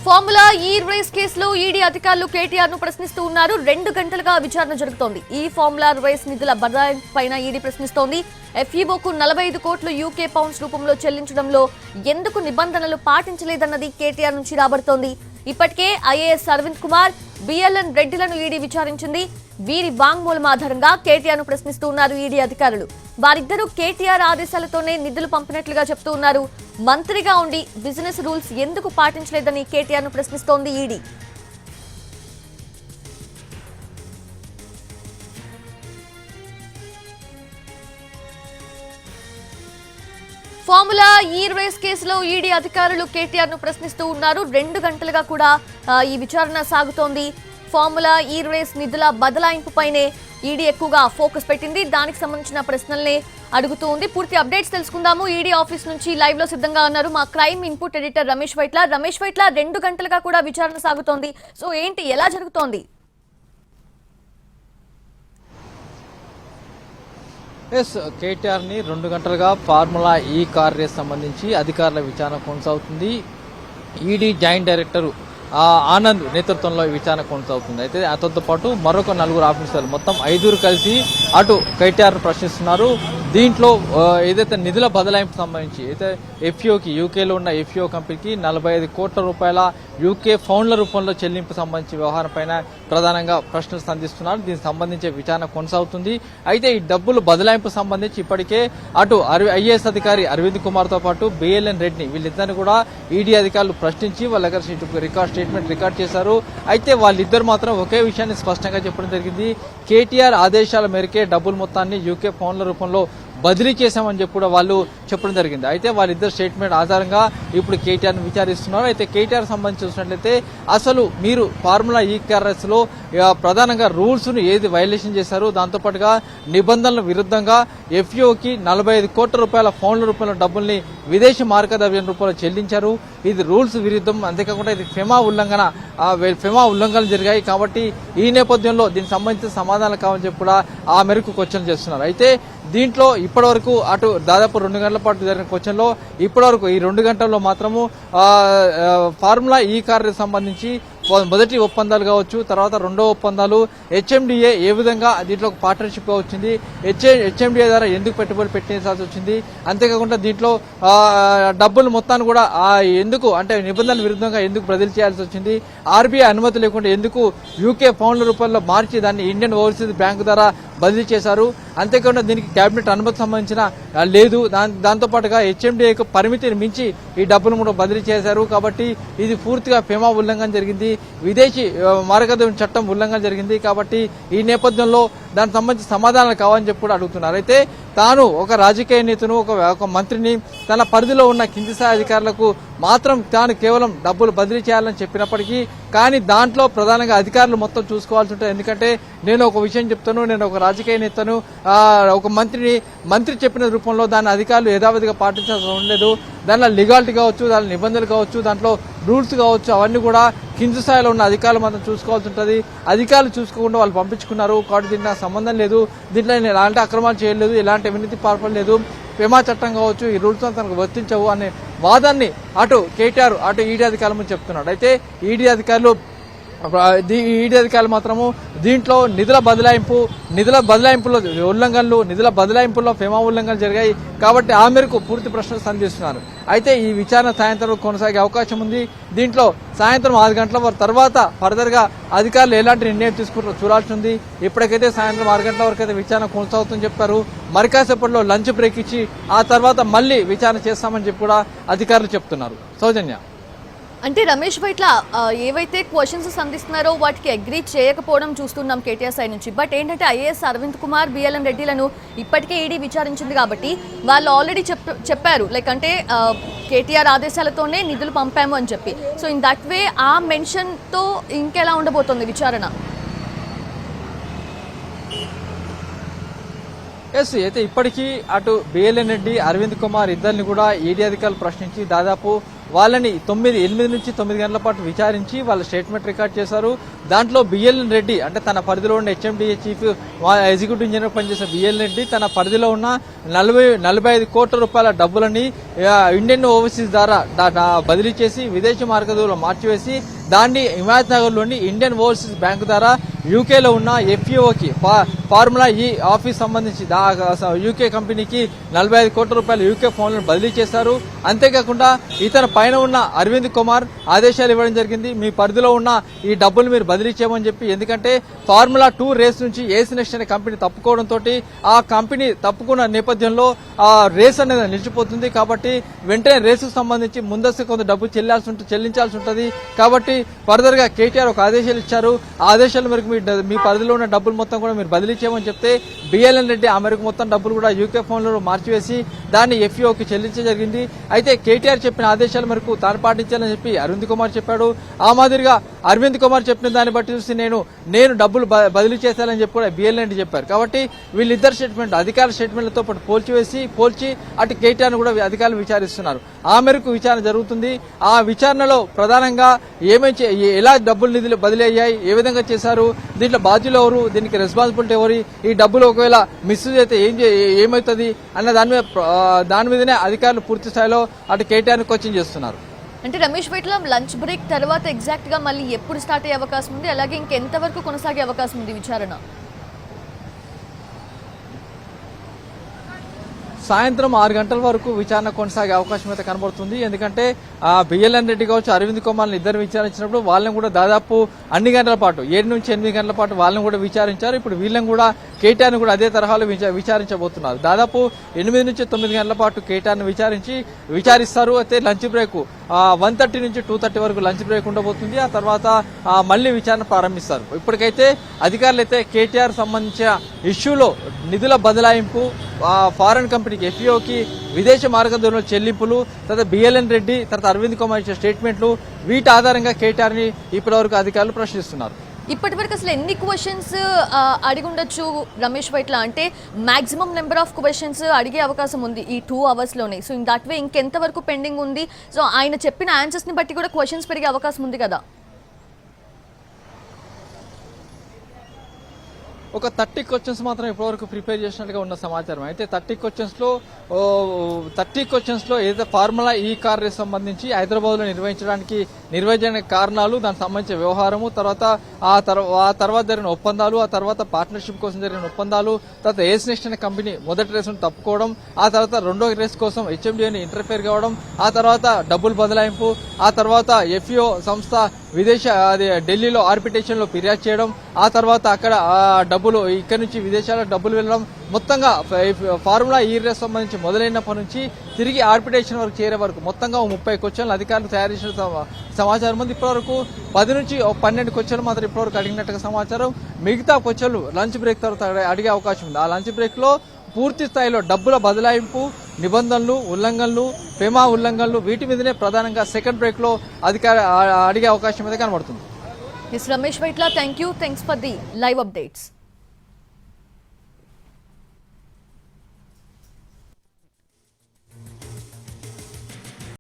Formula ఈ race కేసులో ED అధికారులు కేటీఆర్ ను ప్రశ్నిస్తూ ఉన్నారు. 2 గంటలుగా విచారణ జరుగుతోంది. ఈ ఫార్ములా రేస్ నిధుల బదలాయింపు పైన ఈడీ ప్రశ్నిస్తోంది. ఎఫ్ఈఓకు 45 కోట్లు యూకే పౌండ్స్ రూపంలో చెల్లించడంలో ఎందుకు నిబంధనలు పాటించలేదన్నది కేటీఆర్ నుంచి రాబడుతోంది. ఇప్పటికే ఐఏఎస్ అరవింద్ కుమార్, బిఎల్ఎన్ రెడ్డిలను ఈడీ విచారించింది. వీరి వాంగ్మూలం ఆధారంగా కేటీఆర్ ను ప్రశ్నిస్తూ ఉన్నారు ఈడీ అధికారులు. వారిద్దరూ కేటీఆర్ ఆదేశాలతోనే నిధులు పంపినట్లుగా చెప్తూ ఉన్నారు. మంత్రిగా ఉండి బిజినెస్ రూల్స్ ఎందుకు పాటించలేదని కేటీఆర్ ను ప్రశ్నిస్తోంది ఈడీ. ఫార్ములా ఈ రేస్ కేసులో ఈడీ అధికారులు కేటీఆర్ ను ప్రశ్నిస్తూ ఉన్నారు. 2 గంటలుగా కూడా ఈ విచారణ సాగుతోంది. ఫార్ములా ఈ రేస్ నిధుల బదలాయింపుపైనే ఈడీ ఎక్కువగా ఫోకస్ పెట్టింది. దానికి సంబంధించిన ప్రశ్నల్ని అడుగుతూ ఉంది. పూర్తి అప్డేట్స్ తెలుసుకుందాము. ఈడీ ఆఫీస్ నుంచి లైవ్ లో సిద్ధంగా ఉన్నారు మా crime input editor Ramesh Vaitla. 2 గంటలుగా కూడా విచారణ సాగుతోంది. సో ఏంటి, ఎలా జరుగుతోంది? కేటీఆర్ని 2 గంటలుగా ఫార్ములా ఈ కార్ రేస్ సంబంధించి అధికారుల విచారణ కొనసాగుతుంది. ఈడీ జాయింట్ డైరెక్టర్ ఆనంద్ నేతృత్వంలో విచారణ కొనసాగుతుంది. అయితే అతనితో పాటు మరొక 4 ఆఫీసర్లు, మొత్తం 5 కలిసి అటు కేటీఆర్ ప్రశ్నిస్తున్నారు. దీంట్లో ఏదైతే నిధుల బదలాయింపు సంబంధించి అయితే ఎఫ్ఈఓకి, యూకేలో ఉన్న ఎఫ్ఈఓ కంపెనీకి 45 కోట్ల రూపాయల యూకే ఫౌండ్ల రూపంలో చెల్లింపు సంబంధించి వ్యవహారం పైన ప్రధానంగా ప్రశ్నలు సంధిస్తున్నారు. దీనికి సంబంధించి విచారణ కొనసాగుతుంది. అయితే ఈ డబ్బులు బదలాయింపు సంబంధించి ఇప్పటికే అటు ఐఏఎస్ అధికారి అరవింద్ కుమార్ తో పాటు బిఎల్ఎన్ రెడ్డిని వీళ్ళిద్దరిని కూడా ఈడీ అధికారులు ప్రశ్నించి వాళ్ళ దగ్గర స్టేట్మెంట్ రికార్డ్ చేశారు. అయితే వాళ్ళిద్దరు మాత్రం ఒకే విషయాన్ని స్పష్టంగా చెప్పడం జరిగింది. కేటీఆర్ ఆదేశాల మేరకే డబ్బుల మొత్తాన్ని యూకే ఫౌండ్ల రూపంలో బదిలీ చేశామని చెప్పి కూడా వాళ్ళు చెప్పడం జరిగింది. అయితే వాళ్ళిద్దరు స్టేట్మెంట్ ఆధారంగా ఇప్పుడు కేటీఆర్ ను విచారిస్తున్నారు. అయితే కేటీఆర్ సంబంధించి చూసినట్లయితే అసలు మీరు ఫార్ములా ఈ కార్స్ లో ప్రధానంగా రూల్స్ ను ఏది వైలేషన్ చేశారు, దాంతో పాటుగా నిబంధనల విరుద్ధంగా ఎఫ్ఈఓకి 45 కోట్ల రూపాయల ఫౌండ్ల రూపాయల డబ్బుల్ని విదేశీ మార్గద్రవ్యం రూపంలో చెల్లించారు. ఇది రూల్స్ విరుద్ధం, అంతేకాకుండా ఇది ఫెమా ఉల్లంఘనలు జరిగాయి. కాబట్టి ఈ నేపథ్యంలో దీనికి సంబంధించిన సమాధానాలు కావాలని చెప్పి కూడా ఆ మేరకు క్వశ్చన్ చేస్తున్నారు. అయితే దీంట్లో ఇప్పటివరకు అటు దాదాపు 2 గంటల పాటు జరిగిన క్వశ్చన్లో ఇప్పటివరకు ఈ 2 గంటల్లో మాత్రము ఫార్ములా ఈ కార్ సంబంధించి మొదటి ఒప్పందాలు కావచ్చు, తర్వాత రెండో ఒప్పందాలు, హెచ్ఎండిఏ ఏ విధంగా దీంట్లో పార్ట్నర్షిప్ గా వచ్చింది, హెచ్ఎండిఏ ద్వారా ఎందుకు పెట్టుబడి పెట్టాల్సి వచ్చింది, అంతేకాకుండా దీంట్లో డబ్బులు మొత్తాన్ని కూడా ఎందుకు అంటే నిబంధనల విరుద్ధంగా ఎందుకు బదిలీ చేయాల్సి వచ్చింది, ఆర్బీఐ అనుమతి లేకుండా ఎందుకు యూకే పౌండ్ల రూపంలో మార్చి దాన్ని ఇండియన్ ఓవర్సీస్ బ్యాంకు ద్వారా బదిలీ చేశారు, అంతేకాకుండా దీనికి కేబినెట్ అనుమతి సంబంధించిన లేదు, దాంతో పాటుగా హెచ్ఎండిఏకు పరిమితిని మించి ఈ డబ్బులు కూడా బదిలీ చేశారు. కాబట్టి ఇది పూర్తిగా ఫెమా ఉల్లంఘన జరిగింది, విదేశీ మార్గద్రవ్యం చట్టం ఉల్లంఘన జరిగింది. కాబట్టి ఈ నేపథ్యంలో దానికి సంబంధించి సమాధానాలు కావాలని చెప్పి కూడా అడుగుతున్నారు. అయితే తాను ఒక రాజకీయ నేతను, ఒక మంత్రిని, తన పరిధిలో ఉన్న కింది స్థాయి అధికారులకు మాత్రం తాను కేవలం డబ్బులు బదిలీ చేయాలని చెప్పినప్పటికీ కానీ దాంట్లో ప్రధానంగా అధికారులు మొత్తం చూసుకోవాల్సి ఉంటుంది. ఎందుకంటే నేను ఒక విషయం చెప్తాను, నేను ఒక రాజకీయ నేతను, ఒక మంత్రి చెప్పిన రూపంలో దాని అధికారులు యథావిధిగా పాటించాల్సి ఉండలేదు. దాంట్లో లీగాలిటీ కావచ్చు, దాని నిబంధనలు కావచ్చు, దాంట్లో రూల్స్ కావచ్చు, అవన్నీ కూడా కింది స్థాయిలో ఉన్న అధికారులు మాత్రం చూసుకోవాల్సి ఉంటుంది. అధికారులు చూసుకోకుండా వాళ్ళు పంపించుకున్నారు. కాబట్టి దీనికి నాకు సంబంధం లేదు, దీంట్లో నేను ఎలాంటి అక్రమాలు చేయలేదు, ఎలాంటి అవినీతి పాల్పడలేదు, ఫెమా చట్టం కావచ్చు, ఈ రూల్స్ తనకు వర్తించవు అనే వాదాన్ని అటు కేటీఆర్ అటు ఈడీ అధికారులు చెప్తున్నాడు. అయితే ఈడీ అధికారులు మాత్రము దీంట్లో నిధుల బదలాయింపులో ఉల్లంఘనలు, నిధుల బదలాయింపుల్లో ఫెమా ఉల్లంఘనలు జరిగాయి. కాబట్టి ఆ మేరకు పూర్తి ప్రశ్నలు సంధిస్తున్నారు. అయితే ఈ విచారణ సాయంత్రం కొనసాగే అవకాశం ఉంది. దీంట్లో సాయంత్రం 6 గంటల తర్వాత ఫర్దర్ గా అధికారులు ఎలాంటి నిర్ణయం తీసుకుంటారో చూడాల్సి ఉంది. ఇప్పటికైతే సాయంత్రం 6 గంటల వరకు అయితే విచారణ కొనసాగుతుందని చెప్పారు. మరి కాసేపట్లో లంచ్ బ్రేక్ ఇచ్చి ఆ తర్వాత మళ్లీ విచారణ చేస్తామని చెప్పి కూడా అధికారులు చెప్తున్నారు. సౌజన్య, అంటే రమేష్ వైట్ల ఏవైతే క్వశ్చన్స్ సంధిస్తున్నారో వాటికి అగ్రీ చేయకపోవడం చూస్తున్నాం కేటీఆర్ సైడ్ నుంచి. బట్ ఏంటంటే ఐఏఎస్ అరవింద్ కుమార్, బిఎల్ఎన్ రెడ్డిలను ఇప్పటికే ఈడీ విచారించింది కాబట్టి వాళ్ళు ఆల్రెడీ చెప్పారు, లైక్ అంటే కేటీఆర్ ఆదేశాలతోనే నిధులు పంపాము అని చెప్పి. సో ఇన్ దట్ వే ఆ మెన్షన్ తో ఇంకెలా ఉండబోతోంది విచారణ? ఎస్ అయితే ఇప్పటికీ అటు బిఎల్ఎన్ రెడ్డి అరవింద్ కుమార్ ఇద్దరిని కూడా ఈడీ అధికారులు ప్రశ్నించి దాదాపు వాళ్ళని 8 నుంచి 9 గంటల పాటు విచారించి వాళ్ళ స్టేట్మెంట్ రికార్డ్ చేశారు. దాంట్లో బిఎల్ఎన్ రెడ్డి అంటే తన పరిధిలో ఉన్న హెచ్ఎండిఏ చీఫ్ ఎగ్జిక్యూటివ్ ఇంజనీర్ పనిచేసే బిఎల్ఎన్ రెడ్డి తన పరిధిలో ఉన్న 45 కోట్ల రూపాయల డబ్బులని ఇండియన్ ఓవర్సీస్ ద్వారా బదిలీ చేసి విదేశీ మార్గదూలో మార్చివేసి దాన్ని హిమాయత్ నగర్ లోని ఇండియన్ ఓవర్సీస్ బ్యాంక్ ద్వారా యూకేలో ఉన్న ఎఫ్ఈఓకి ఫార్ములా ఈ ఆఫీస్ సంబంధించి యూకే కంపెనీకి 45 కోట్ల రూపాయల యూకే ఫోన్లను బదిలీ చేశారు. అంతేకాకుండా ఇతని పైన ఉన్న అరవింద్ కుమార్ ఆదేశాలు ఇవ్వడం జరిగింది. మీ పరిధిలో ఉన్న ఈ డబ్బులు మీరు బదిలీ చేయమని చెప్పి, ఎందుకంటే ఫార్ములా 2 రేస్ నుంచి ఏసీ నెక్స్ట్ అనే కంపెనీ తప్పుకోవడంతో ఆ కంపెనీ తప్పుకున్న నేపథ్యంలో ఆ రేస్ అనేది నిలిచిపోతుంది. కాబట్టి వెంటనే రేసుకు సంబంధించి ముందస్తు కొంత డబ్బు చెల్లించాల్సి ఉంటుంది. కాబట్టి ఫర్దర్ గా కేటీఆర్ ఒక ఆదేశాలు ఇచ్చారు. ఆ ఆదేశాల మేరకు మీ పరిధిలో ఉన్న డబ్బులు మొత్తం కూడా మీరు బదిలీ చేయమని చెప్తే బిఎల్ఎన్ రెడ్డి ఆ మేరకు మొత్తం డబ్బులు కూడా యూకే ఫోన్లలో మార్చివేసి దాన్ని ఎఫ్ఈఓకి చెల్లించడం జరిగింది. అయితే కేటీఆర్ చెప్పిన ఆదేశాల మేరకు తాను పాటించాలని చెప్పి అరవింద్ కుమార్ చెప్పాడు. ఆ మాదిరిగా అరవింద్ కుమార్ చెప్పిన దాన్ని బట్టి చూసి నేను డబ్బులు బదిలీ చేశానని చెప్పి కూడా బిఎల్ఎన్ రెడ్డి చెప్పారు. కాబట్టి వీళ్ళిద్దరు స్టేట్మెంట్ అధికారుల స్టేట్మెంట్లతో పాటు పోల్చి అటు కేటీఆర్ కూడా అధికారులు విచారిస్తున్నారు. ఆ మేరకు విచారణ జరుగుతుంది. ఆ విచారణలో ప్రధానంగా ఎలా డబ్బులు నిధులు బదిలీ అయ్యాయి, ఏ విధంగా చేశారు, దీంట్లో బాధ్యులు ఎవరు, దీనికి రెస్పాన్సిబిలిటీ ఎవరు, ఈ డబ్బులు ఒకవేళ మిస్యూజ్ అయితే ఏమవుతుంది అన్న దాని మీదనే అధికారులు పూర్తి స్థాయిలో అటు కేటీఆర్ కోచింగ్ చేస్తున్నారు. అంటే రమేష్ పైట్ల లంచ్ బ్రేక్ తర్వాత ఎగ్జాక్ట్ గా మళ్ళీ ఎప్పుడు స్టార్ట్ అయ్యే అవకాశం ఉంది, అలాగే ఇంకెంత వరకు కొనసాగే అవకాశం ఉంది విచారణ? సాయంత్రం 6 గంటల వరకు విచారణ కొనసాగే అవకాశం అయితే కనబడుతుంది. ఎందుకంటే బిఎల్ఎన్ రెడ్డి కావచ్చు అరవింద్ కుమార్ని ఇద్దరు విచారించినప్పుడు వాళ్ళని కూడా దాదాపు అన్ని గంటల పాటు 7 నుంచి 8 గంటల పాటు వాళ్ళని కూడా విచారించారు. ఇప్పుడు వీళ్ళని కూడా కేటీఆర్ని కూడా అదే తరహాలో విచారించబోతున్నారు. దాదాపు 8 నుంచి 9 గంటల పాటు కేటీఆర్ని విచారిస్తారు. అయితే లంచ్ బ్రేక్ 1:30 నుంచి 2:30 వరకు లంచ్ బ్రేక్ ఉండబోతుంది. ఆ తర్వాత మళ్లీ విచారణ ప్రారంభిస్తారు. ఇప్పటికైతే అధికారులు అయితే కేటీఆర్ సంబంధించిన ఇష్యూలో నిధుల బదలాయింపు, ఫారెన్ కంపెనీకి ఎఫ్ఈఓకి విదేశీ మార్గదూరంలో చెల్లింపులు, తర్వాత బిఎల్ఎన్ రెడ్డి, తర్వాత అరవింద్ కుమార్ ఇచ్చే స్టేట్మెంట్లు, వీటి ఆధారంగా కేటీఆర్ ని ఇప్పటివరకు అధికారులు ప్రశ్నిస్తున్నారు. ఇప్పటి వరకు అసలు ఎన్ని క్వశ్చన్స్ అడిగి ఉండొచ్చు రమేష్ పైట్ల? అంటే మాక్సిమం నెంబర్ ఆఫ్ క్వశ్చన్స్ అడిగే అవకాశం ఉంది ఈ 2 hours లోనే. సో ఇన్ దట్ వే ఇంకెంత వరకు పెండింగ్ ఉంది? సో ఆయన చెప్పిన ఆన్సర్స్ ని బట్టి కూడా క్వశ్చన్స్ పెరిగే అవకాశం ఉంది కదా? ఒక 30 క్వశ్చన్స్ మాత్రం ఇప్పటివరకు ప్రిపేర్ చేసినట్టుగా ఉన్న సమాచారం. అయితే 30 క్వశ్చన్స్ లో ఏదైతే ఫార్ములా ఈ కార్ రేస్ సంబంధించి హైదరాబాద్ లో నిర్వహించడానికి కారణాలు, దానికి సంబంధించిన వ్యవహారము, ఆ తర్వాత జరిగిన ఒప్పందాలు, ఆ తర్వాత పార్ట్నర్షిప్ కోసం జరిగిన ఒప్పందాలు, తర్వాత ఏస్ నెక్స్ట్ అనే కంపెనీ మొదటి రేస్ తప్పుకోవడం, ఆ తర్వాత రెండో రేస్ కోసం హెచ్ఎండిఏని ఇంటర్ఫేర్ కావడం, ఆ తర్వాత డబ్బులు బదలాయింపు, ఆ తర్వాత ఎఫ్ఈఓ సంస్థ ఢిల్లీలో ఆర్బిట్రేషన్ లో ఫిర్యాదు చేయడం, ఆ తర్వాత అక్కడ డబ్బులు ఇక్కడ నుంచి విదేశాలకు డబ్బులు వెళ్ళడం, మొత్తంగా ఫార్ములా ఈ రేస్ సంబంధించి మొదలైనప్పటి నుంచి తిరిగి ఆర్బిట్రేషన్ వరకు చేరే వరకు మొత్తంగా 30 క్వశ్చన్లు అధికారులు తయారు చేసిన సమాచారం ఉంది. ఇప్పటివరకు 10 నుంచి 12 క్వశ్చన్లు మాత్రం ఇప్పటివరకు అడిగినట్టుగా సమాచారం. మిగతా క్వశ్చన్లు లంచ్ బ్రేక్ తర్వాత అడిగే అవకాశం ఉంది. ఆ లంచ్ బ్రేక్ లో పూర్తి స్థాయిలో డబ్బుల బదలాయింపు, నిబంధనలు ఉల్లంఘనలు, పెమా ఉల్లంఘనలు, వీటి మీదనే ప్రధానంగా సెకండ్ బ్రేక్ లో అడిగే అవకాశం అయితే కనబడుతుంది. Ramesh Paitla, thanks for the live updates.